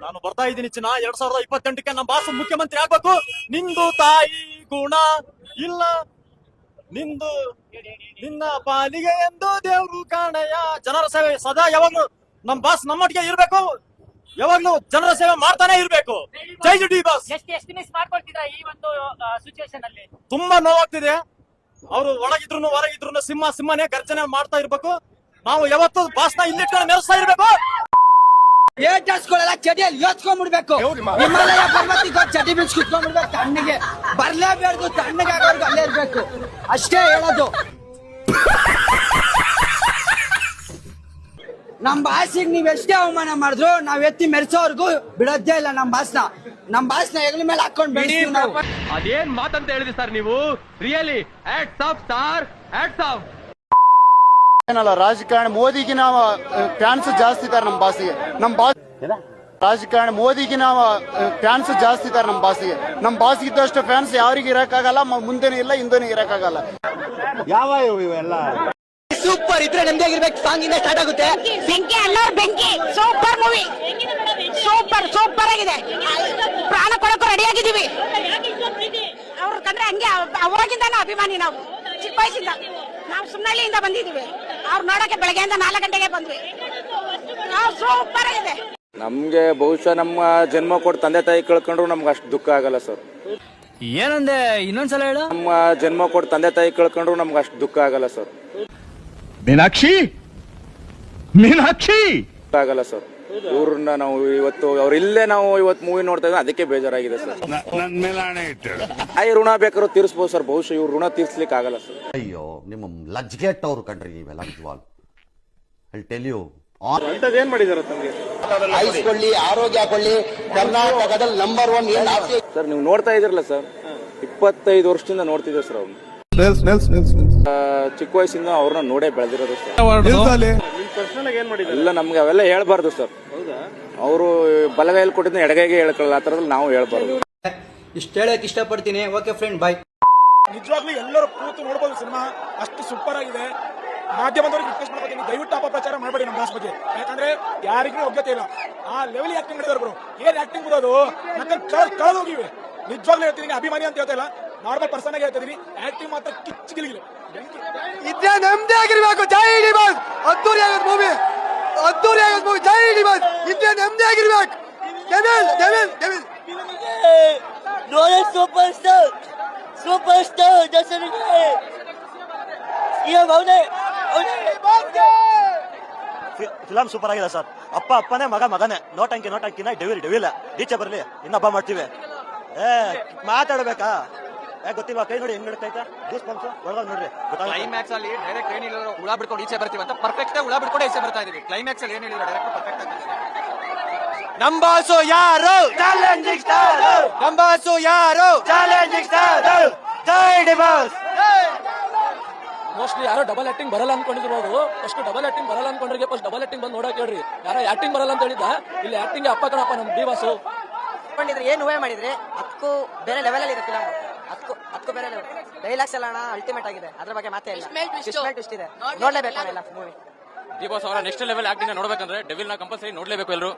ನಾನು ಬರ್ತಾ ಇದ್ದೀನಿ ಚಿನ್ನ 2028ಕ್ಕೆ ನಮ್ಮ ಬಾಸು ಮುಖ್ಯಮಂತ್ರಿ ಆಗ್ಬೇಕು. ನಿಂದು ತಾಯಿ ಗುಣ ಇಲ್ಲ ನಿಂದು ನಿನ್ನ ಪಾಲಿಗೆ ಎಂದು ದೇವ್ರು ಕಾಣಯ್ಯ. ಜನರ ಸೇವೆ ಸದಾ ಯಾವಾಗ್ಲೂ ನಮ್ ಬಾಸ್ ನಮ್ಮೊಟ್ಟಿಗೆ ಇರ್ಬೇಕು, ಯಾವಾಗ್ಲೂ ಜನರ ಸೇವೆ ಮಾಡ್ತಾನೆ ಇರ್ಬೇಕು. ಜೈ ಜಿ ಡಿ ಬಾಸ್. ಎಷ್ಟು ಮಿಸ್ ಮಾಡ್ಕೊಳ್ತಿದ್ರ ಈ ಒಂದು ಸಿಚುವೇಶನ್ ಅಲ್ಲಿ? ತುಂಬಾ ನೋವಾಗ್ತಿದೆ. ಅವರು ಒಳಗಿದ್ರು ಹೊರಗಿದ್ರು ಸಿಂಹನೇ ಗರ್ಜನೆ ಮಾಡ್ತಾ ಇರ್ಬೇಕು. ನಾವು ಯಾವತ್ತೂ ಬಾಸ್ನ ಇಲ್ಲಿಟ್ಕೊಂಡು ಮೆರೆಸ್ತಾ ಇರ್ಬೇಕು. ಏಟರ್ಸ್ಗಳೆಲ್ಲ ಚಡಿಯಲ್ಲಿ ಯೋಚ್ಕೊಂಡ್ಬಿಡ್ಬೇಕು. ಹಿಮಾಲಯ ಪರ್ವತಿಗೆ ಚಡಿ ಬಿಚ್ಚಿ ಕುತ್ಕೊಂಡ್ಬಿಡ್ಬೇಕು. ತಣ್ಣಗೆ ಬರ್ಲೇಬೇಡ್ದು, ತಣ್ಣಗೆ ಆಗೋರ್ಗು ಅಲ್ಲೇ ಇರ್ಬೇಕು. ಅಷ್ಟೇ ಹೇಳೋದು. ನಮ್ ಬಾಸಿಗೆ ನೀವ್ ಎಷ್ಟೇ ಅವಮಾನ ಮಾಡಿದ್ರು ನಾವ್ ಎತ್ತಿ ಮೆರೆಸೋರ್ಗು ಬಿಡೋದೇ ಇಲ್ಲ. ನಮ್ ಬಾಸ್ನ ಹೆಗಲ ಮೇಲೆ ಹಾಕೊಂಡ್ ಬೆಳೆಸ್ತೀವಿ ನಾವು. ಅದೇನ್ ಮಾತಂತ ಹೇಳಿದ್ರಿ ಸರ್ ನೀವು? Really hats off sir, hats off. ಏನಲ್ಲ ರಾಜಕಾರಣ ಮೋದಿಗಿನ ಫ್ಯಾನ್ಸ್ ಜಾಸ್ತಿ ಇದ್ದಾರೆ ನಮ್ಮ ಬಾಸಿಗೆ. ರಾಜಕಾರಣ ಮೋದಿಗಿನ ಫ್ಯಾನ್ಸ್ ಜಾಸ್ತಿ ಇದ್ದಾರೆ ನಮ್ಮ ಬಾಸಿಗೆ. ನಮ್ಮ ಬಾಸ್ ಇದ್ದಷ್ಟು ಫ್ಯಾನ್ಸ್ ಯಾರಿಗೆ ಇರಕ್ಕಾಗಲ್ಲ, ಮುಂದೆನೂ ಇಲ್ಲ ಹಿಂದೆನೂ ಇರಕ್ಕಾಗಲ್ಲ. ಯಾವ ಇವೆಲ್ಲ ಸೂಪರ್ ಇದ್ರೆ ನೆಮ್ಮದಿಯಾಗಿರ್ಬೇಕು. ಸಾಂಗ್ ಇಂದ ಸ್ಟಾರ್ಟ್ ಆಗುತ್ತೆ. ಬೆಂಕಿ ಅಲ್ಲೋರ್ ಬೆಂಕಿ. ಸೂಪರ್ ಮೂವಿ, ಸೂಪರ್ ಆಗಿದೆ. ಪ್ರಾಣ ಕೊಡಕ್ಕೂ ರೆಡಿ ಆಗಿದ್ದೀವಿ. ಅವ್ರ ಕಂಡ್ರೆ ಹಂಗೆ ಅವಾಗಿಂದಾನು ಅಭಿಮಾನಿ. ನಾವು ಚಿಕ್ಕ ವಯಸ್ಸಿಂದ ನಾವು ಸುಮ್ನಳ್ಳಿಯಿಂದ ಬಂದಿದ್ದೀವಿ. ಅವ್ರು ನೋಡಕ್ಕೆ ಬೆಳಗ್ಗೆಯಿಂದ 4 ಗಂಟೆಗೆ ಬಂದ್ವಿ. ಸೂಪರ್ ಆಗಿದೆ. ನಮ್ಗೆ ಬಹುಶಃ ನಮ್ಮ ಜನ್ಮ ಕೊಟ್ಟು ತಂದೆ ತಾಯಿ ಕಳ್ಕೊಂಡ್ರು ನಮ್ಗೆ ಅಷ್ಟು ದುಃಖ ಆಗಲ್ಲ ಸರ್. ಏನಂದೆ ಇನ್ನೊಂದ್ಸಲ ಹೇಳು. ನಮ್ಮ ಜನ್ಮ ಕೊಟ್ಟು ತಂದೆ ತಾಯಿ ಕಳ್ಕೊಂಡ್ರು ನಮ್ಗೆ ಅಷ್ಟು ದುಃಖ ಆಗಲ್ಲ ಸರ್. ಮೀನಾಕ್ಷಿ ಆಗಲ್ಲ ಸರ್. ಇವ್ರನ್ನ ನಾವು ಇವತ್ತು ಅವ್ರು ಇಲ್ಲೇ ನಾವು ಇವತ್ತು ಮೂವಿ ನೋಡ್ತಾ ಇದ್ದೀವಿ, ಅದಕ್ಕೆ ಬೇಜಾರಾಗಿದೆ ಸರ್. ನನ್ ಮೇಲೆ ಹಣೆ ಇಟ್ಟು ಆ ಋಣ ಬೇಕಾದ್ರೂ ತೀರಿಸಬಹುದು ಸರ್. ಬಹುಶಃ ಇವ್ರು ಋಣ ತೀರ್ಸ್ಲಿಕ್ಕೆ ಆಗಲ್ಲ ಸರ್. ಅಯ್ಯೋ ನಿಮ್ಮ ಲಜ್ಗೆಟ್ ಅವ್ರು ಕಂಡ್ರಿ ನೀವೆಲ್ಲ ನಿಜವಾಗ್. ಐ ಟೆಲ್ ಯು ಏನ್ ಮಾಡಿದಾರೆ ತಮಗೆ? ಕೊಳ್ಳಿ ಆರೋಗ್ಯ ಕೊಳ್ಳಿ ಕರ್ನಾಟಕದಲ್ಲಿ ನಂಬರ್ 1 ಸರ್ ನೀವು ನೋಡ್ತಾ ಇದಿರಲ್ಲ ಸರ್, 25 ವರ್ಷದಿಂದ ನೋಡ್ತಿದ್ದೇವೆ ಸರ್. ಅವ್ನು ಚಿಕ್ಕ ವಯಸ್ಸಿಂದ ಅವ್ರನ್ನ ನೋಡೇ ಬೆಳೆದಿರೋದು ಸರ್. ಇಲ್ಲ ನಮ್ಗೆ ಅವೆಲ್ಲ ಹೇಳ್ಬಾರ್ದು ಸರ್. ಅವರು ಬಲಗೈಯಲ್ಲಿ ಕೊಟ್ಟಿದ್ದ ಎಡಗೈಗೆ ಹೇಳ್ಕೊಳ್ಳಲ್ಲ, ಆ ತರದಲ್ಲಿ ನಾವು ಹೇಳ್ಬಾರ್ದು. ಇಷ್ಟ ಹೇಳಕ್ ಇಷ್ಟಪಡ್ತೀನಿ. ಓಕೆ ಫ್ರೆಂಡ್, ಬಾಯ್. ನಿಜವಾಗ್ಲೂ ಎಲ್ಲರೂ ಕೂತು ನೋಡಬಹುದು ಸಿನಿಮಾ. ಅಷ್ಟು ಸೂಪರ್ ಆಗಿದೆ. ಮಾಧ್ಯಮದವ್ರಿಗೆ ರಿಕ್ವೆಸ್ಟ್ ಮಾಡ್ತೀನಿ, ದಯವಿಟ್ಟು ಅಪಪ್ರಚಾರ ಮಾಡಬೇಡಿ ನಮ್ಮ ಬಾಸ್ ಬಗ್ಗೆ. ಯಾಕಂದ್ರೆ ಯಾರಿಗೂ ಯೋಗ್ಯತೆ ಇಲ್ಲ. ಆ ಲೆವೆಲ್ ಆಕ್ಟಿಂಗ್ ಮಾಡಿದವರು ಏನ್ ಆಕ್ಟಿಂಗ್ ಬರೋದು ಕಳೆದು ಹೋಗಿವೆ. ನಿಜವಾಗ್ಲೂ ಹೇಳ್ತಿದ್ದೀನಿ, ಅಭಿಮಾನಿ ಅಂತ ಹೇಳ್ತಾ ಇಲ್ಲ, ನಾರ್ಮಲ್ ಪರ್ಸನ್ ಆಗಿ ಹೇಳ್ತಿದ್ದೀನಿ. ಆಕ್ಟಿಂಗ್ ಮಾತ್ರ ಕಿಚ್ಚಿಗಿಲಿಗಿಲ್ಲ. ಇದೇ ನೆಮ್ಮದಿ ಆಗಿರ್ಬೇಕು. ಜೈ ಡಿ ಬಾಸ್. ಅದ್ದೂರಿ ಆಗೋದು ಮೂವಿ, ಅದ್ದೂರಿ ಆಗೋದು ಮೂವಿ. ಜೈ ಡಿ ಬಾಸ್. ಇದೇ ನೆಮ್ಮದಿ ಆಗಿರ್ಬೇಕು. ಸೂಪರ್ ಸ್ಟಾರ್ ಫಿಲಂ ಸೂಪರ್ ಆಗಿದೆ ಸರ್. ಅಪ್ಪನೇ ಮಗನೇ. ನೋಟಂಕಿನ ಡೆವಿಲ್ ಡೀಚೆ ಬರ್ಲಿ, ಇನ್ನ ಹಬ್ಬ ಮಾಡ್ತೀವಿ. ಮಾತಾಡ್ಬೇಕಾ? ಗೊತ್ತಿಲ್ವಾ? ಕೈ ನೋಡಿ ಹೆಂಗ್ ನಡೀತಾ ಜ್ಯೂಸ್ ಪಂಪ್ಸ್ ಒಳಗ ನೋಡ್ರಿ. ಕ್ಲೈಮ್ಯಾಕ್ಸ್ ಅಲ್ಲಿ ಡೈರೆಕ್ಟ್ ಏನ್ ಹೇಳಿದ್ರು, ಹುಳ ಬಿಡ್ಕೊಂಡು ಈಚೆ ಬರ್ತೀವಿ ಅಂತ ಪರ್ಫೆಕ್ಟ್ ಹುಳ ಬಿಡ್ಕೊಂಡು ಈಚೆ ಬರ್ತಾ ಇದೀವಿ. ಕ್ಲೈಮ್ಯಾಕ್ಸ್ ಅಲ್ಲಿ ಏನ್ ಹೇಳಿದ್ರು ಡೈರೆಕ್ಟ್ ಪರ್ಫೆಕ್ಟ್ ಆಗಿ. ನಮ್ ಬಾಸು ಯಾರು? Challenging star. ನಮ್ ಬಾಸು ಯಾರು? Challenging star. ಜೈ ಡಿ ಬಾಸ್. ಮೋಸ್ಟ್ಲಿ ಯಾರೋ ಡಬಲ್ ಆಕ್ಟಿಂಗ್ ಬರಲ್ಲ ಅನ್ಕೊಂಡಿರ್ಬೋದು. ಫಸ್ಟ್ ಡಬಲ್ ಆಕ್ಟಿಂಗ್ ಬರಲ್ಲ ಅನ್ಕೊಂಡ್ರಿಗೆ ಫಸ್ಟ್ ಡಬಲ್ ಆಕ್ಟಿಂಗ್ ಬಂದು ನೋಡಕ್ ಹೇಳ್ರಿ. ಯಾರೋ ಆಕ್ಟಿಂಗ್ ಬರಲ್ಲ ಅಂತ ಹೇಳಿದ್ದ, ಇಲ್ಲಿ ಆಕ್ಟಿಂಗ್ ಅಪ್ಪ ಕಣಪ್ಪ ನಮ್ ಡಿ ಬಾಸು. ಏನ್ ಊಹೆ ಮಾಡಿದ್ರೆ ಅದಕ್ಕೂ ಬೇರೆ ಲೆವೆಲ್ ಅಲ್ಲಿ ಇದೆ ಫಿಲಂ. ಅದಕ್ಕೂ ಬೇರೆ ಲೆವೆಲ್. ಡೈಲಾಗ್ಸ್ ಎಲ್ಲ ಅಲ್ಟಿಮೇಟ್ ಆಗಿದೆ. ಅದ್ರ ಬಗ್ಗೆ ಮಾತೇ ಇಲ್ಲ. ಟ್ವಿಸ್ಟ್ ಇದೆ, ನೋಡ್ಲೇಬೇಕು ಮೂವಿ. ಡಿ ಬಾಸ್ ಅವರ ನೆಕ್ಸ್ಟ್ ಲೆವೆಲ್ ಆಕ್ಟಿಂಗ್ ನೋಡ್ಬೇಕಂದ್ರೆ ಡೆವಿಲ್ ನ ಕಂಪಲ್ಸರಿ ನೋಡ್ಲೇಬೇಕು ಎಲ್ಲರೂ.